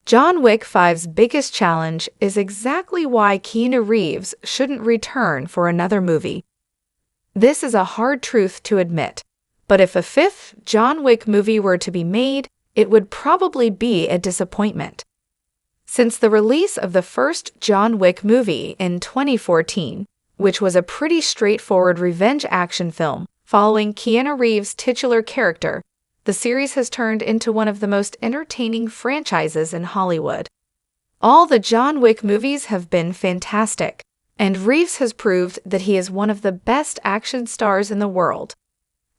John Wick 5's biggest challenge is exactly why Keanu Reeves shouldn't return for another movie. This is a hard truth to admit, but if a fifth John Wick movie were to be made, it would probably be a disappointment. Since the release of the first John Wick movie in 2014, which was a pretty straightforward revenge action film following Keanu Reeves' titular character, the series has turned into one of the most entertaining franchises in Hollywood. All the John Wick movies have been fantastic, and Reeves has proved that he is one of the best action stars in the world.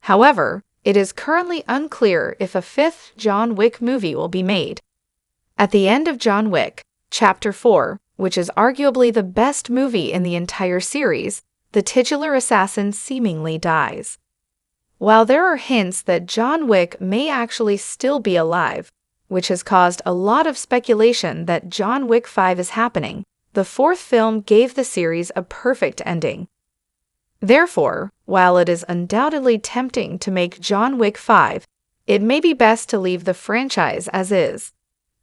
However, it is currently unclear if a fifth John Wick movie will be made. At the end of John Wick, Chapter 4, which is arguably the best movie in the entire series, the titular assassin seemingly dies. While there are hints that John Wick may actually still be alive, which has caused a lot of speculation that John Wick 5 is happening, the fourth film gave the series a perfect ending. Therefore, while it is undoubtedly tempting to make John Wick 5, it may be best to leave the franchise as is.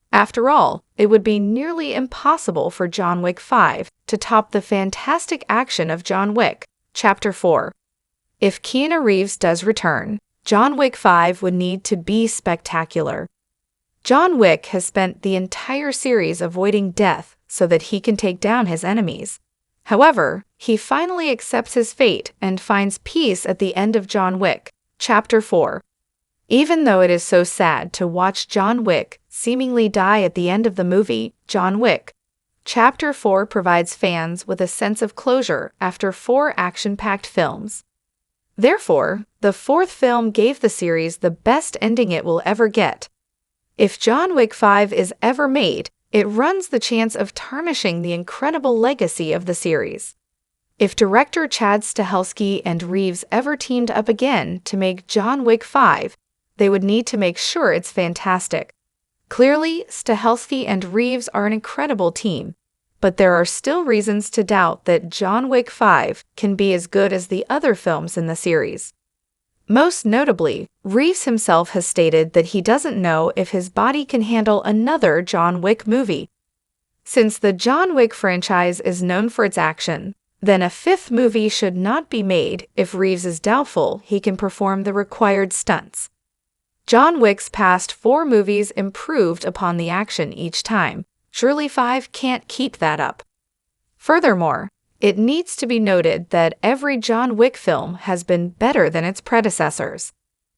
After all, it would be nearly impossible for John Wick 5 to top the fantastic action of John Wick, Chapter 4. If Keanu Reeves does return, John Wick 5 would need to be spectacular. John Wick has spent the entire series avoiding death so that he can take down his enemies. However, he finally accepts his fate and finds peace at the end of John Wick, Chapter 4. Even though it is so sad to watch John Wick seemingly die at the end of the movie, John Wick, Chapter 4 provides fans with a sense of closure after 4 action-packed films. Therefore, the fourth film gave the series the best ending it will ever get. If John Wick 5 is ever made, it runs the chance of tarnishing the incredible legacy of the series. If director Chad Stahelski and Reeves ever teamed up again to make John Wick 5, they would need to make sure it's fantastic. Clearly, Stahelski and Reeves are an incredible team, but there are still reasons to doubt that John Wick 5 can be as good as the other films in the series. Most notably, Reeves himself has stated that he doesn't know if his body can handle another John Wick movie. Since the John Wick franchise is known for its action, then a fifth movie should not be made if Reeves is doubtful he can perform the required stunts. John Wick's past 4 movies improved upon the action each time. Surely 5 can't keep that up. Furthermore, it needs to be noted that every John Wick film has been better than its predecessors.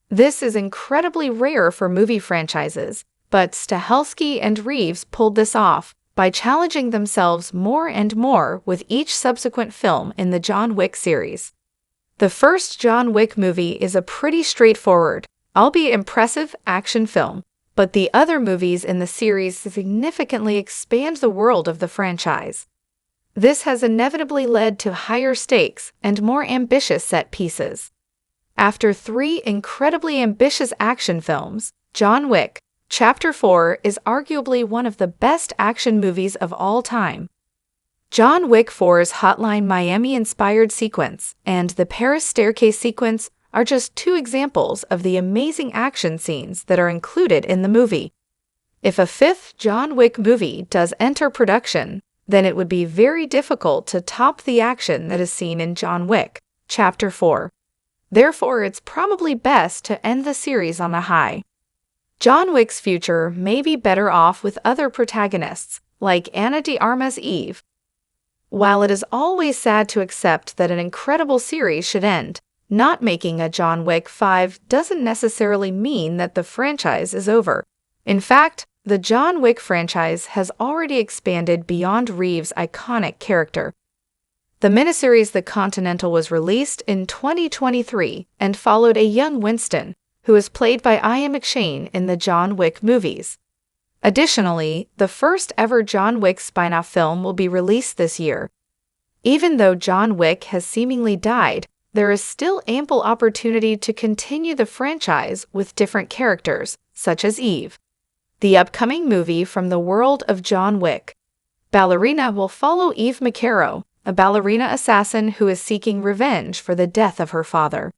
This is incredibly rare for movie franchises, but Stahelski and Reeves pulled this off by challenging themselves more and more with each subsequent film in the John Wick series. The first John Wick movie is a pretty straightforward, albeit impressive, action film, but the other movies in the series significantly expand the world of the franchise. This has inevitably led to higher stakes and more ambitious set pieces. After 3 incredibly ambitious action films, John Wick, Chapter 4 is arguably one of the best action movies of all time. John Wick 4's Hotline Miami-inspired sequence and the Paris staircase sequence are just 2 examples of the amazing action scenes that are included in the movie. If a fifth John Wick movie does enter production, then it would be very difficult to top the action that is seen in John Wick, Chapter 4. Therefore, it's probably best to end the series on a high. John Wick's future may be better off with other protagonists, like Ana de Armas' Eve. While it is always sad to accept that an incredible series should end, not making a John Wick 5 doesn't necessarily mean that the franchise is over. In fact, the John Wick franchise has already expanded beyond Reeves' iconic character. The miniseries The Continental was released in 2023 and followed a young Winston, who is played by Ian McShane in the John Wick movies. Additionally, the first ever John Wick spin-off film will be released this year. Even though John Wick has seemingly died, there is still ample opportunity to continue the franchise with different characters, such as Eve. The upcoming movie from the world of John Wick, Ballerina, will follow Eve McCarroll, a ballerina assassin who is seeking revenge for the death of her father.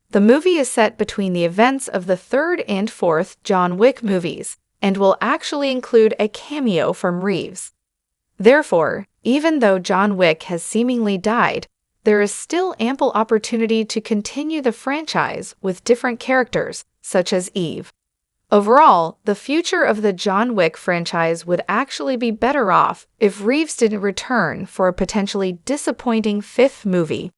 The movie is set between the events of the 3rd and 4th John Wick movies, and will actually include a cameo from Reeves. Therefore, even though John Wick has seemingly died, there is still ample opportunity to continue the franchise with different characters, such as Eve. Overall, the future of the John Wick franchise would actually be better off if Reeves didn't return for a potentially disappointing fifth movie.